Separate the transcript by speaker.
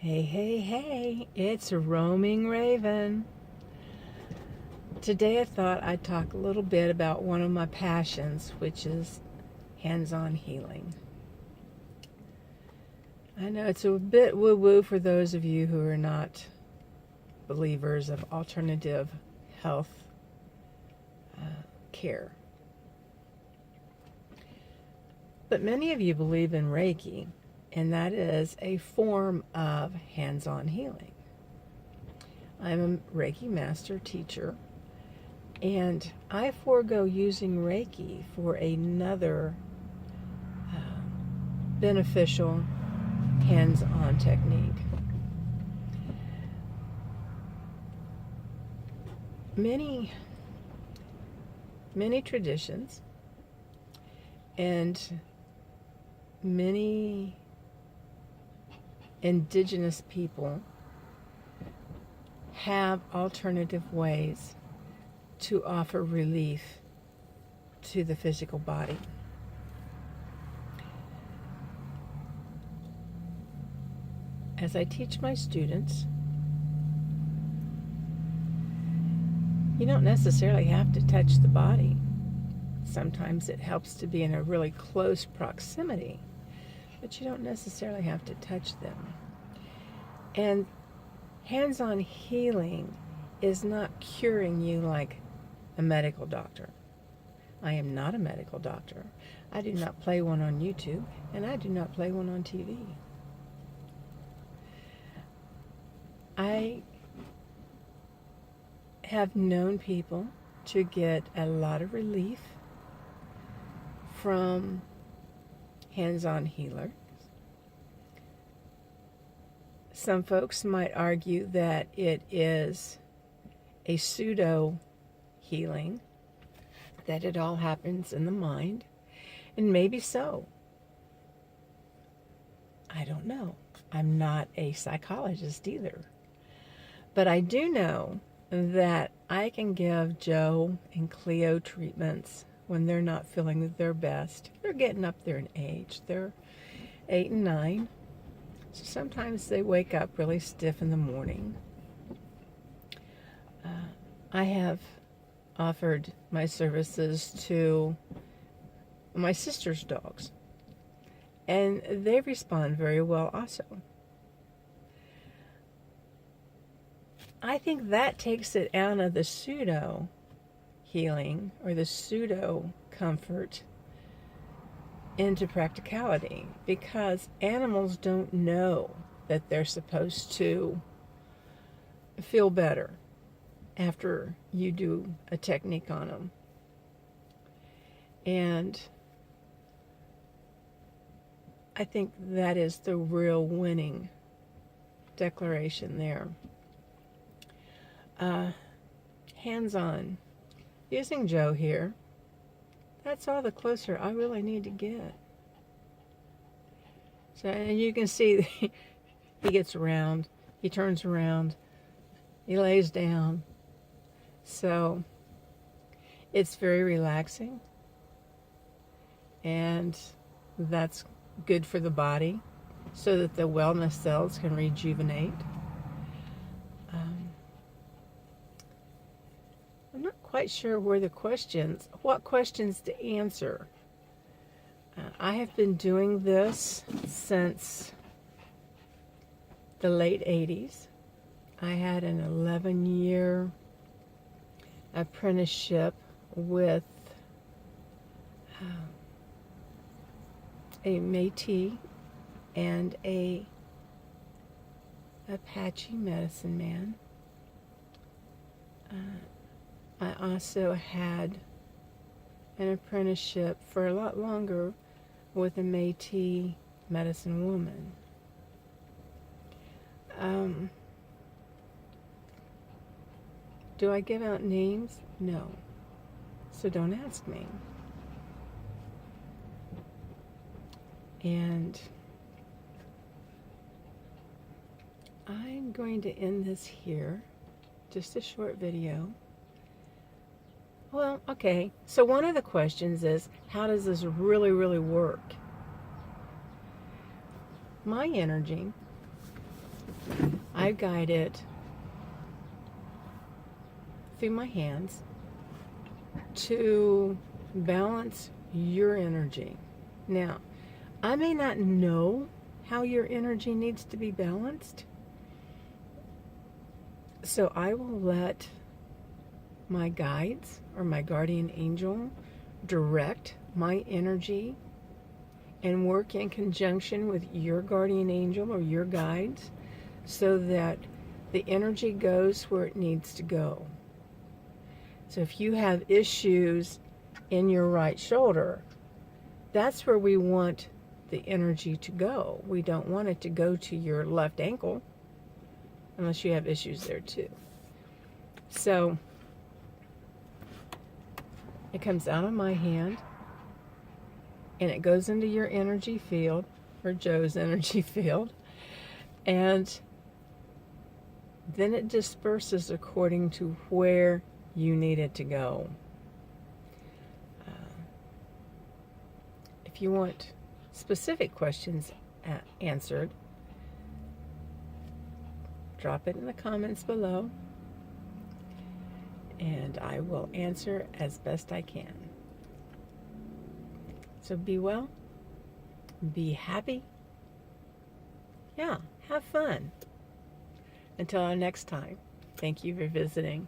Speaker 1: Hey, hey, hey, it's Roaming Raven. Today I thought I'd talk a little bit about one of my passions, which is hands-on healing. I know it's a bit woo-woo for those of you who are not believers of alternative health care. But many of you believe in Reiki, and that is a form of hands-on healing. I'm a Reiki master teacher, and I forego using Reiki for another beneficial hands-on technique. Many traditions and many indigenous people have alternative ways to offer relief to the physical body. As I teach my students, you don't necessarily have to touch the body. Sometimes it helps to be in a really close proximity, but you don't necessarily have to touch them. And hands-on healing is not curing you like a medical doctor. I am not a medical doctor. I do not play one on YouTube, and I do not play one on TV. I have known people to get a lot of relief from hands-on healers. Some folks might argue that it is a pseudo healing, that it all happens in the mind, and maybe so. I don't know. I'm not a psychologist either. But I do know that I can give Joe and Cleo treatments when they're not feeling their best. They're getting up there in age. They're 8 and 9. So sometimes they wake up really stiff in the morning. I have offered my services to my sister's dogs, and they respond very well also. I think that takes it out of the pseudo healing or the pseudo comfort into practicality, because animals don't know that they're supposed to feel better after you do a technique on them. And I think that is the real winning declaration there. Hands-on. Using Joe here, that's all the closer I really need to get. So, and you can see he gets around, he turns around, he lays down. So it's very relaxing, and that's good for the body so that the wellness cells can rejuvenate. I'm not quite sure what questions to answer. I have been doing this since the late 80s. I had an 11-year apprenticeship with a Métis and a Apache medicine man. I also had an apprenticeship for a lot longer with a Métis medicine woman. Do I give out names? No. So don't ask me. And I'm going to end this here. Just a short video. Well, okay. So one of the questions is, how does this really, really work? My energy I guide it through my hands to balance your energy. Now, I may not know how your energy needs to be balanced, so I will let my guides or my guardian angel direct my energy and work in conjunction with your guardian angel or your guides so that the energy goes where it needs to go. So if you have issues in your right shoulder, that's where we want the energy to go. We don't want it to go to your left ankle unless you have issues there too. So it comes out of my hand and it goes into your energy field, or Joe's energy field, and then it disperses according to where you need it to go. If you want specific questions answered, drop it in the comments below, and I will answer as best I can. So be well, be happy, yeah, have fun. Until our next time, thank you for visiting.